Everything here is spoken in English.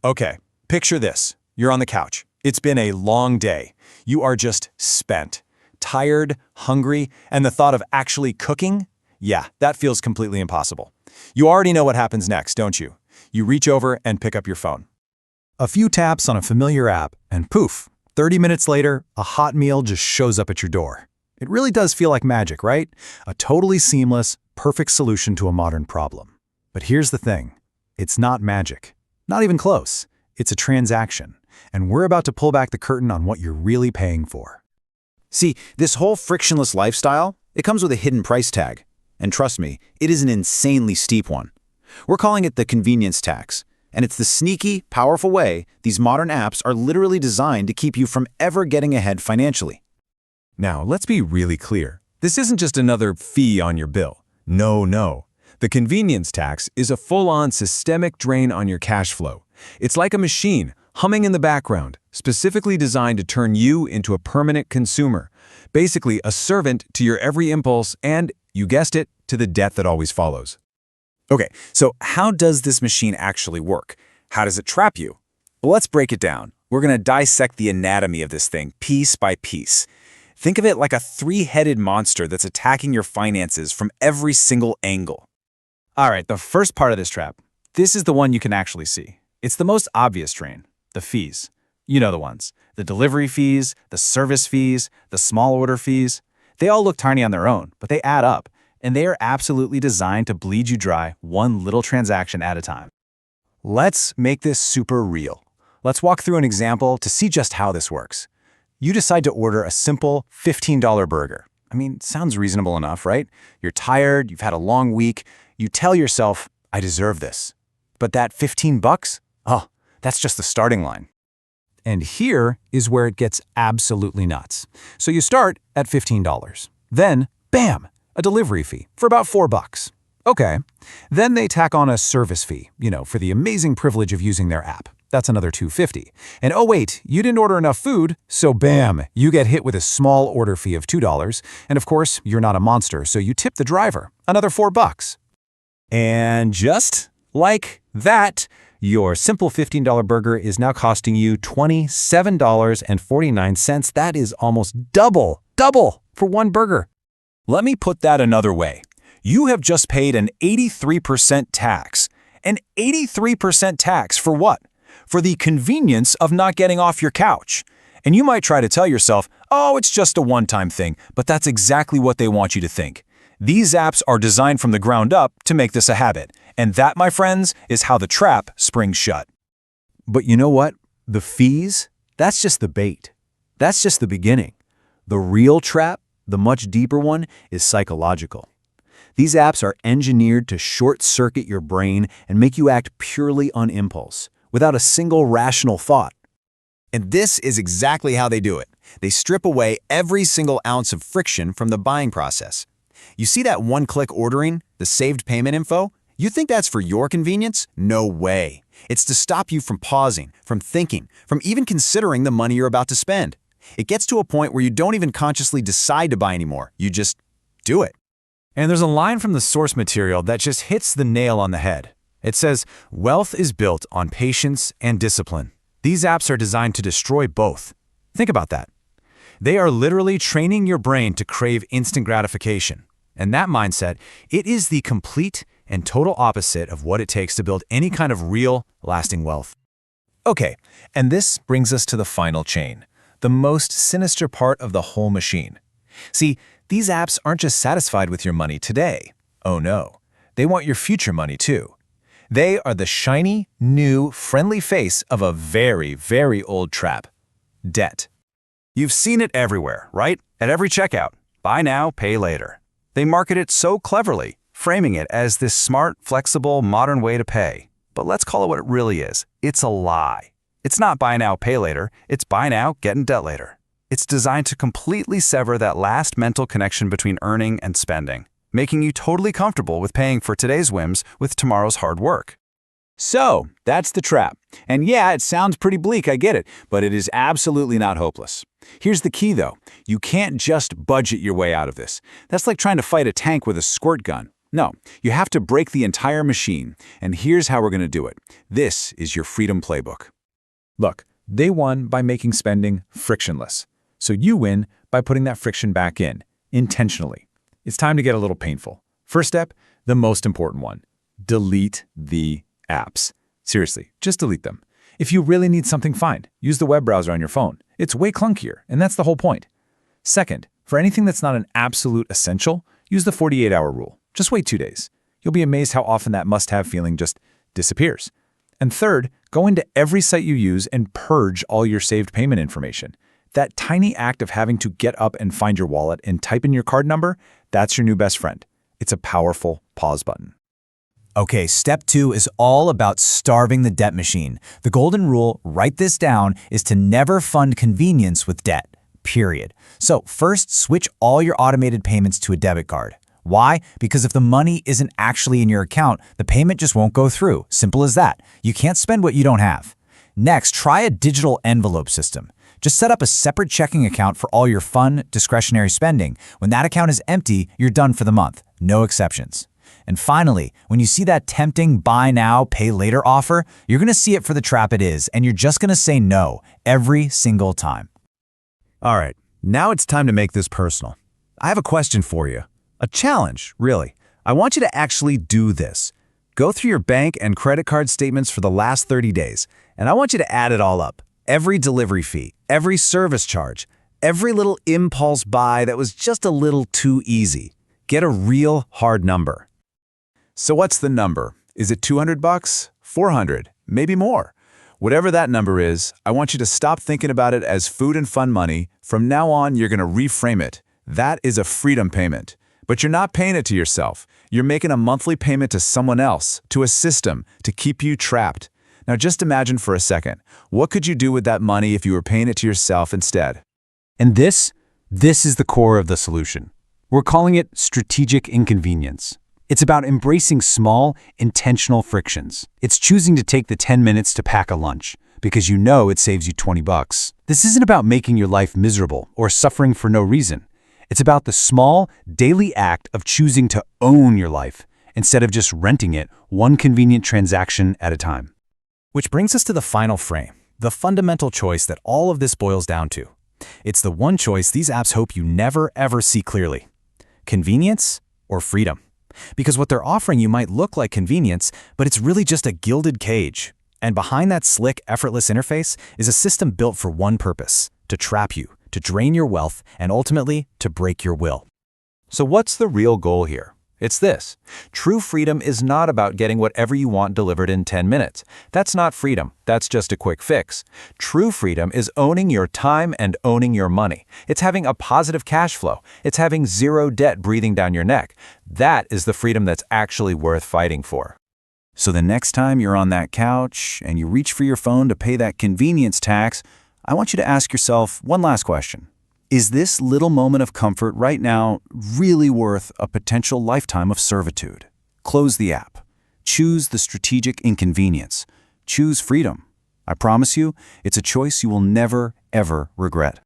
Okay, picture this. You're on the couch. It's been a long day. You are just spent. Tired, hungry, and the thought of actually cooking? Yeah, that feels completely impossible. You already know what happens next, don't you? You reach over and pick up your phone. A few taps on a familiar app, and poof, 30 minutes later, a hot meal just shows up at your door. It really does feel like magic, right? A totally seamless, perfect solution to a modern problem. But here's the thing. It's not magic. Not even close. It's a transaction. And we're about to pull back the curtain on what you're really paying for. See, this whole frictionless lifestyle, it comes with a hidden price tag. And trust me, it is an insanely steep one. We're calling it the convenience tax. And it's the sneaky, powerful way these modern apps are literally designed to keep you from ever getting ahead financially. Now, let's be really clear. This isn't just another fee on your bill. No. The convenience tax is a full-on systemic drain on your cash flow. It's like a machine humming in the background, specifically designed to turn you into a permanent consumer. Basically, a servant to your every impulse and, you guessed it, to the debt that always follows. Okay, so how does this machine actually work? How does it trap you? Well, let's break it down. We're going to dissect the anatomy of this thing piece by piece. Think of it like a three-headed monster that's attacking your finances from every single angle. All right, the first part of this trap. This is the one you can actually see. It's the most obvious drain, the fees. You know the ones. The delivery fees, the service fees, the small order fees. They all look tiny on their own, but they add up. And they are absolutely designed to bleed you dry one little transaction at a time. Let's make this super real. Let's walk through an example to see just how this works. You decide to order a simple $15 burger. I mean, sounds reasonable enough, right? You're tired, you've had a long week. You tell yourself, I deserve this. But that $15? Oh, that's just the starting line. And here is where it gets absolutely nuts. So you start at $15. Then, bam! A delivery fee for about $4. Okay. Then they tack on a service fee, for the amazing privilege of using their app. That's another $2.50. And oh wait, you didn't order enough food, so bam, you get hit with a small order fee of $2. And of course, you're not a monster, so you tip the driver, another $4. And just like that, your simple $15 burger is now costing you $27.49. That is almost double for one burger. Let me put that another way. You have just paid an 83% tax. An 83% tax for what? For the convenience of not getting off your couch. And you might try to tell yourself, oh, it's just a one-time thing, but that's exactly what they want you to think. These apps are designed from the ground up to make this a habit. And that, my friends, is how the trap springs shut. But you know what? The fees? That's just the bait. That's just the beginning. The real trap, the much deeper one, is psychological. These apps are engineered to short-circuit your brain and make you act purely on impulse, without a single rational thought. And this is exactly how they do it. They strip away every single ounce of friction from the buying process. You see that one-click ordering, the saved payment info? You think that's for your convenience? No way. It's to stop you from pausing, from thinking, from even considering the money you're about to spend. It gets to a point where you don't even consciously decide to buy anymore. You just do it. And there's a line from the source material that just hits the nail on the head. It says, wealth is built on patience and discipline. These apps are designed to destroy both. Think about that. They are literally training your brain to crave instant gratification. And that mindset, it is the complete and total opposite of what it takes to build any kind of real, lasting wealth. Okay, and this brings us to the final chain. The most sinister part of the whole machine. See, these apps aren't just satisfied with your money today. Oh no, they want your future money too. They are the shiny, new, friendly face of a very, very old trap. Debt. You've seen it everywhere, right? At every checkout. Buy now, pay later. They market it so cleverly, framing it as this smart, flexible, modern way to pay. But let's call it what it really is. It's a lie. It's not buy now, pay later. It's buy now, get in debt later. It's designed to completely sever that last mental connection between earning and spending, making you totally comfortable with paying for today's whims with tomorrow's hard work. So, that's the trap. And yeah, it sounds pretty bleak, I get it, but it is absolutely not hopeless. Here's the key, though. You can't just budget your way out of this. That's like trying to fight a tank with a squirt gun. No, you have to break the entire machine, and here's how we're going to do it. This is your freedom playbook. Look, they won by making spending frictionless. So you win by putting that friction back in, intentionally. It's time to get a little painful. First step, the most important one. Delete the apps. Seriously, just delete them. If you really need something, fine. Use the web browser on your phone. It's way clunkier, and that's the whole point. Second, for anything that's not an absolute essential, use the 48-hour rule. Just wait 2 days. You'll be amazed how often that must-have feeling just disappears. And third, go into every site you use and purge all your saved payment information. That tiny act of having to get up and find your wallet and type in your card number, that's your new best friend. It's a powerful pause button. Okay, step 2 is all about starving the debt machine. The golden rule, write this down, is to never fund convenience with debt, period. So first, switch all your automated payments to a debit card. Why? Because if the money isn't actually in your account, the payment just won't go through. Simple as that. You can't spend what you don't have. Next, try a digital envelope system. Just set up a separate checking account for all your fun, discretionary spending. When that account is empty, you're done for the month. No exceptions. And finally, when you see that tempting buy now, pay later offer, you're going to see it for the trap it is, and you're just going to say no every single time. All right, now it's time to make this personal. I have a question for you. A challenge, really. I want you to actually do this. Go through your bank and credit card statements for the last 30 days, and I want you to add it all up. Every delivery fee, every service charge, every little impulse buy that was just a little too easy. Get a real hard number. So what's the number? Is it $200? 400? Maybe more? Whatever that number is, I want you to stop thinking about it as food and fun money. From now on, you're going to reframe it. That is a freedom payment. But you're not paying it to yourself. You're making a monthly payment to someone else, to a system, to keep you trapped. Now just imagine for a second, what could you do with that money if you were paying it to yourself instead? And this is the core of the solution. We're calling it strategic inconvenience. It's about embracing small, intentional frictions. It's choosing to take the 10 minutes to pack a lunch because you know it saves you $20. This isn't about making your life miserable or suffering for no reason. It's about the small, daily act of choosing to own your life instead of just renting it one convenient transaction at a time. Which brings us to the final frame, the fundamental choice that all of this boils down to. It's the one choice these apps hope you never, ever see clearly. Convenience or freedom? Because what they're offering you might look like convenience, but it's really just a gilded cage. And behind that slick, effortless interface is a system built for one purpose: to trap you, to drain your wealth, and ultimately, to break your will. So what's the real goal here? It's this. True freedom is not about getting whatever you want delivered in 10 minutes. That's not freedom. That's just a quick fix. True freedom is owning your time and owning your money. It's having a positive cash flow. It's having zero debt breathing down your neck. That is the freedom that's actually worth fighting for. So the next time you're on that couch and you reach for your phone to pay that convenience tax, I want you to ask yourself one last question. Is this little moment of comfort right now really worth a potential lifetime of servitude? Close the app. Choose the strategic inconvenience. Choose freedom. I promise you, it's a choice you will never, ever regret.